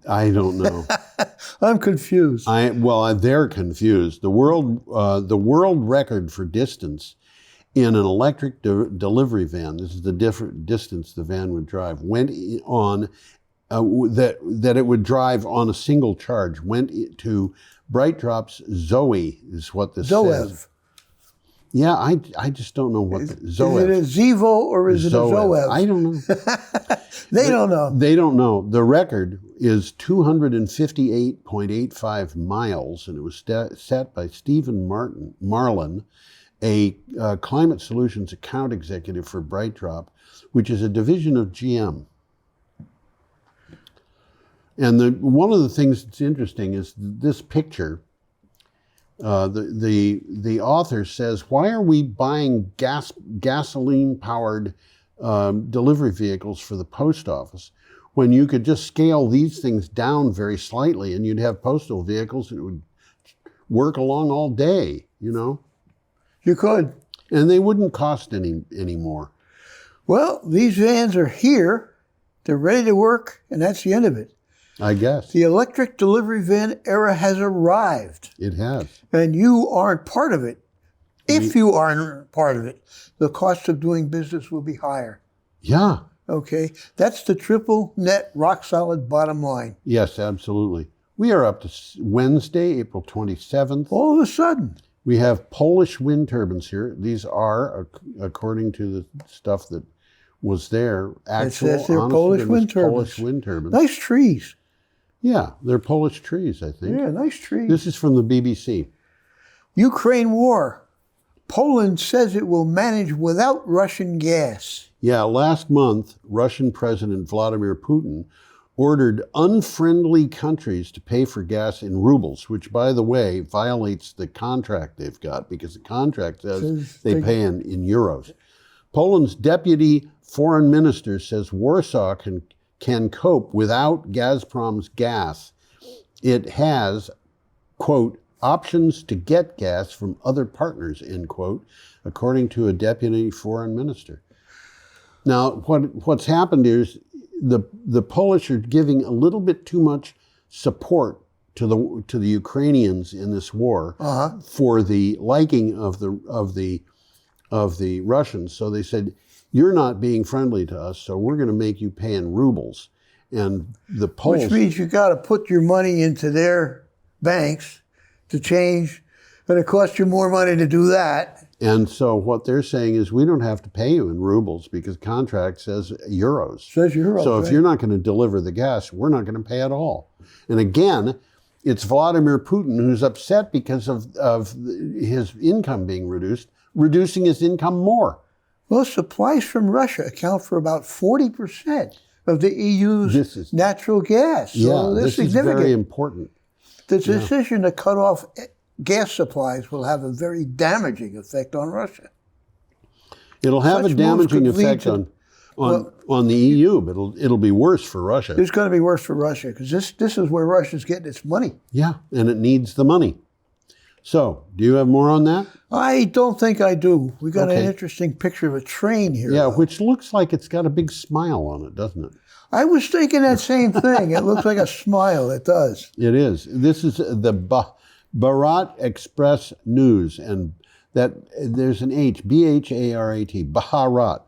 I don't know. I'm confused. They're confused. The world record for distance in an electric delivery van, this is the different distance the van would drive, went on, that it would drive on a single charge, went to Bright Drop's Zoe, is what this Zoev. says. Yeah, I just don't know what Zoev. Is it a Zevo or is it a Zoev? I don't know. They don't know. They don't know. The record is 258.85 miles, and it was set by Stephen Marlin, a climate solutions account executive for Bright Drop, which is a division of GM. And one of the things that's interesting is this picture. The author says, why are we buying gasoline-powered delivery vehicles for the post office when you could just scale these things down very slightly and you'd have postal vehicles and it would work along all day, you know? You could. And they wouldn't cost any more. Well, these vans are here. They're ready to work, and that's the end of it. I guess. The electric delivery van era has arrived. It has. And you aren't part of it. If you aren't part of it, the cost of doing business will be higher. Yeah. Okay? That's the triple net rock solid bottom line. Yes, absolutely. We are up to Wednesday, April 27th. All of a sudden. We have Polish wind turbines here. These are, according to the stuff that was there, actual, it says they're Polish wind turbines. Polish wind turbines. Nice trees. Yeah, they're Polish trees, I think. Yeah, nice trees. This is from the BBC. Ukraine war. Poland says it will manage without Russian gas. Yeah, last month, Russian President Vladimir Putin ordered unfriendly countries to pay for gas in rubles, which, by the way, violates the contract they've got because the contract says they pay in euros. Poland's deputy foreign minister says Warsaw can cope without Gazprom's gas. It has, quote, options to get gas from other partners, end quote, according to a deputy foreign minister. Now, what's happened is the Polish are giving a little bit too much support to the Ukrainians in this war for the liking of the Russians. So they said, you're not being friendly to us, so we're going to make you pay in rubles. And the Poles... Which means you got to put your money into their banks to change, but it costs you more money to do that. And so what they're saying is we don't have to pay you in rubles because contract says euros. Says euros. So if right? you're not going to deliver the gas, we're not going to pay at all. And again, it's Vladimir Putin who's upset because of his income being reducing his income more. Well, supplies from Russia account for about 40% of the EU's natural gas. So this is very important. The decision to cut off gas supplies will have a very damaging effect on Russia. It'll have a damaging effect on the EU, but it'll be worse for Russia. It's going to be worse for Russia because this is where Russia's getting its money. Yeah, and it needs the money. So, do you have more on that? I don't think I do. We got an interesting picture of a train here. Yeah, which looks like it's got a big smile on it, doesn't it? I was thinking that same thing. It looks like a smile. It does. It is. This is the Bharat Express News, and that there's an H, B-H-A-R-A-T, Bharat.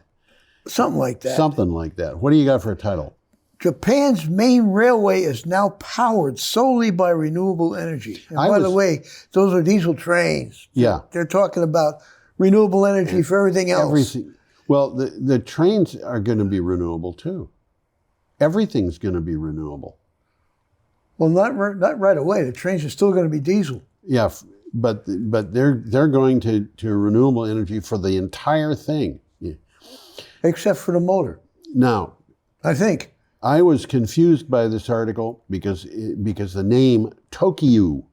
Something like that. Something like that. What do you got for a title? Japan's main railway is now powered solely by renewable energy. And by the way, those are diesel trains. Yeah. They're talking about renewable energy for everything else. Everything. Well, the trains are going to be renewable too. Everything's going to be renewable. Well, not right away. The trains are still going to be diesel. Yeah, but they're going to renewable energy for the entire thing. Yeah. Except for the motor. Now, I think. I was confused by this article because the name Tokyo.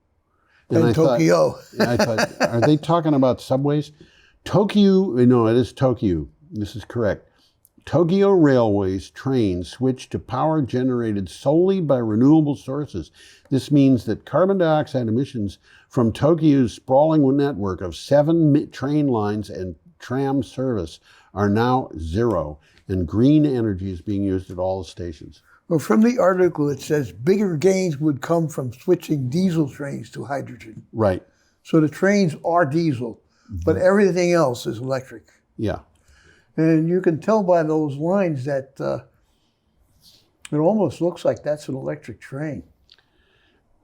And I Tokyo. I thought, are they talking about subways? Tokyo, no, it is Tokyo. This is correct. Tokyo Railways trains switch to power generated solely by renewable sources. This means that carbon dioxide emissions from Tokyo's sprawling network of 7 train lines and tram service are now zero, and green energy is being used at all the stations. Well, from the article, it says bigger gains would come from switching diesel trains to hydrogen. Right. So the trains are diesel, but everything else is electric. Yeah. And you can tell by those lines that it almost looks like that's an electric train.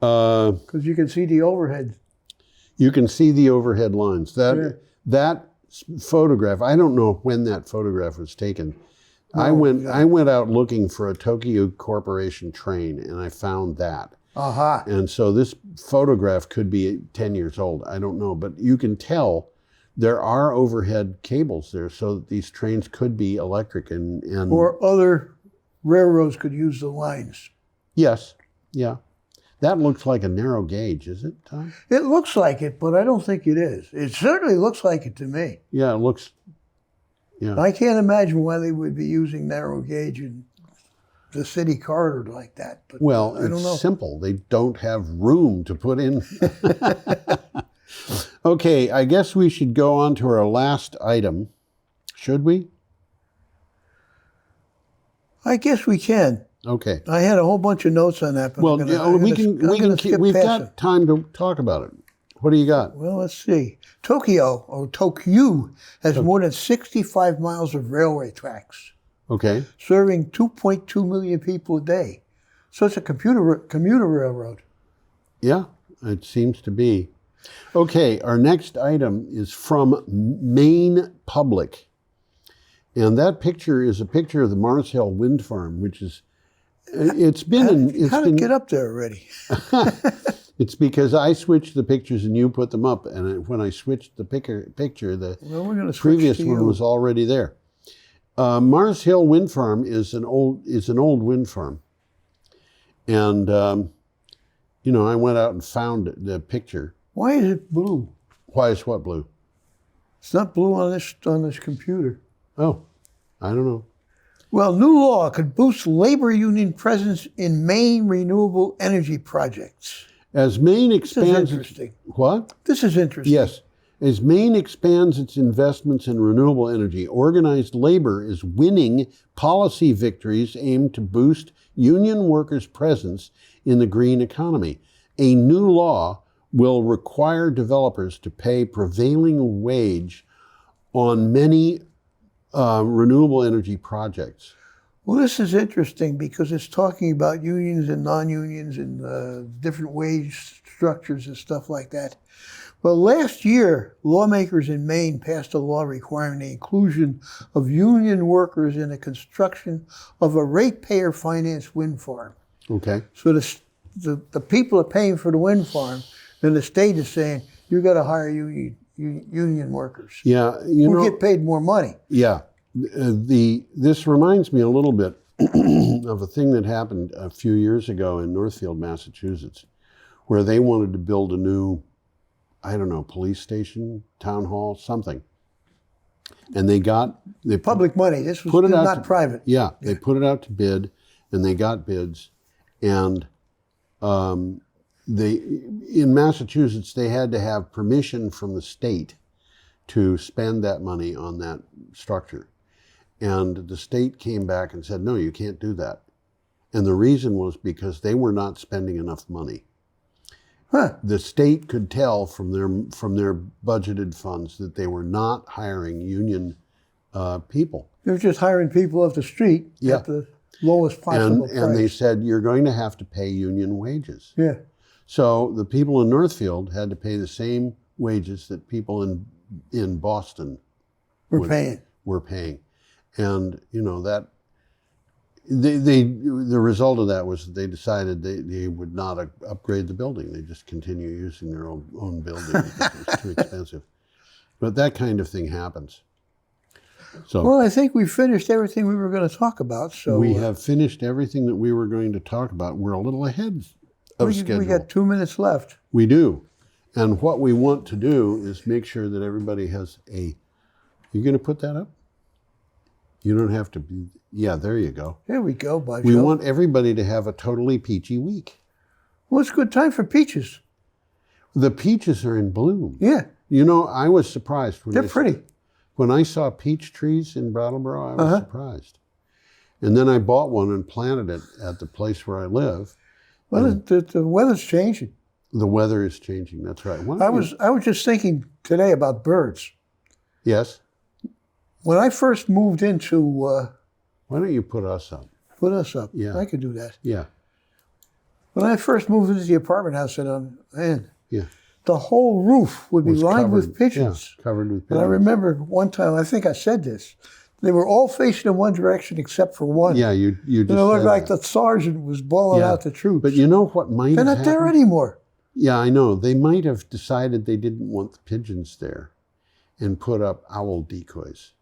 Because you can see the overhead. You can see the overhead lines. That photograph, I don't know when that photograph was taken. I went out looking for a Tokyo Corporation train, and I found that. Aha. And so this photograph could be 10 years old. I don't know, but you can tell there are overhead cables there, so that these trains could be electric and or other railroads could use the lines. Yes, yeah. That looks like a narrow gauge, is it, Tom? It looks like it, but I don't think it is. It certainly looks like it to me. Yeah, it looks. Yeah. I can't imagine why they would be using narrow gauge in the city corridor like that. But well, I don't know. It's simple. They don't have room to put in. Okay, I guess we should go on to our last item. Should we? I guess we can. Okay. I had a whole bunch of notes on that. But Well, we've got time to talk about it. What do you got? Well, let's see. Tokyo has more than 65 miles of railway tracks. Okay. Serving 2.2 million people a day. So it's a commuter railroad. Yeah, it seems to be. Okay, our next item is from Maine Public. And that picture is a picture of the Mars Hill wind farm, which is, How did it get up there already? It's because I switched the pictures and you put them up. And when I switched the picture, the previous one was already there. Mars Hill Wind Farm is an old wind farm. And, I went out and found the picture. Why is it blue? Why is what blue? It's not blue on this computer. Oh, I don't know. Well, new law could boost labor union presence in Maine renewable energy projects. As Maine expands... This is interesting. What? This is interesting. Yes. As Maine expands its investments in renewable energy, organized labor is winning policy victories aimed to boost union workers' presence in the green economy. A new law will require developers to pay prevailing wage on many renewable energy projects. Well, this is interesting because it's talking about unions and non-unions and different wage structures and stuff like that. Well, last year, lawmakers in Maine passed a law requiring the inclusion of union workers in the construction of a ratepayer-financed wind farm. Okay. So the people are paying for the wind farm, and the state is saying, you've got to hire union workers. Yeah, Who get paid more money. Yeah. This reminds me a little bit of a thing that happened a few years ago in Northfield, Massachusetts, where they wanted to build a new, I don't know, police station, town hall, something. And they Public money. This was not private. Yeah, they put it out to bid, and they got bids, and in Massachusetts they had to have permission from the state to spend that money on that structure. And the state came back and said, no, you can't do that. And the reason was because they were not spending enough money. Huh. The state could tell from their budgeted funds that they were not hiring union people. They were just hiring people off the street at the lowest possible price. And they said, you're going to have to pay union wages. Yeah. So the people in Northfield had to pay the same wages that people in Boston were paying. And, that the result of that was that they decided they would not upgrade the building. They just continue using their own building because it was too expensive. But that kind of thing happens. So, well, I think we finished everything we were going to talk about. So we have finished everything that we were going to talk about. We're a little ahead of schedule. We got 2 minutes left. We do. And what we want to do is make sure that everybody has you going to put that up? You don't have to be, yeah, there you go. There we go, Bob. We want everybody to have a totally peachy week. Well, it's a good time for peaches. The peaches are in bloom. Yeah. I was surprised. They're pretty. When I saw peach trees in Brattleboro, I was surprised. And then I bought one and planted it at the place where I live. Well, the weather's changing. The weather is changing, that's right. I was just thinking today about birds. Yes? When I first moved into... Why don't you put us up? Put us up. Yeah. I could do that. Yeah. When I first moved into the apartment house that I'm in, yeah, the whole roof would be lined with pigeons. Yeah, covered with pigeons. And I remember one time, I think I said this, they were all facing in one direction except for one. Yeah, you just it looked like the sergeant was bawling out the troops. But you know what might have happened? They're not there anymore. Yeah, I know. They might have decided they didn't want the pigeons there and put up owl decoys.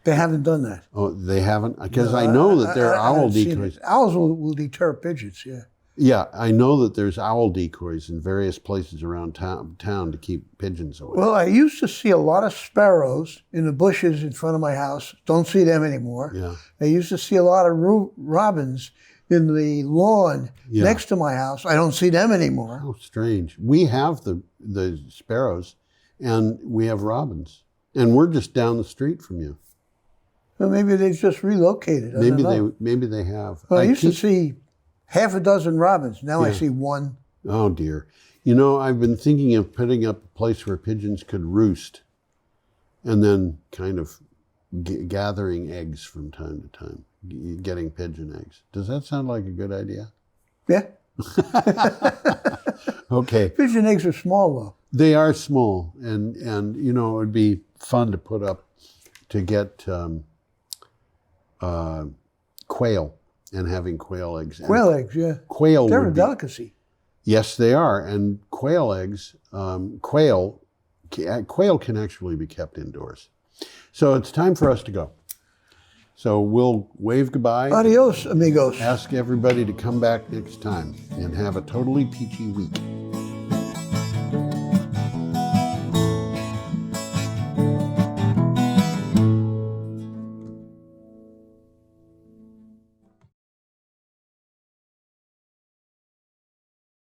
They haven't done that. Oh, they haven't? Because I know that there are owl decoys. Owls will deter pigeons, yeah. Yeah, I know that there's owl decoys in various places around town to keep pigeons away. Well, I used to see a lot of sparrows in the bushes in front of my house. Don't see them anymore. Yeah. I used to see a lot of robins in the lawn next to my house. I don't see them anymore. Oh, strange. We have the sparrows, and we have robins. And we're just down the street from you. Well, maybe they've just relocated. Maybe they have. Well, I used to see half a dozen robins. Now I see one. Oh, dear. I've been thinking of putting up a place where pigeons could roost and then kind of gathering eggs from time to time, getting pigeon eggs. Does that sound like a good idea? Yeah. Okay. Pigeon eggs are small, though. They are small, and it would be fun to put up to get quail and having quail eggs. Quail eggs, yeah. They're a delicacy. Yes, they are. And quail eggs, quail can actually be kept indoors. So it's time for us to go. So we'll wave goodbye. Adios, amigos. Ask everybody to come back next time and have a totally peachy week.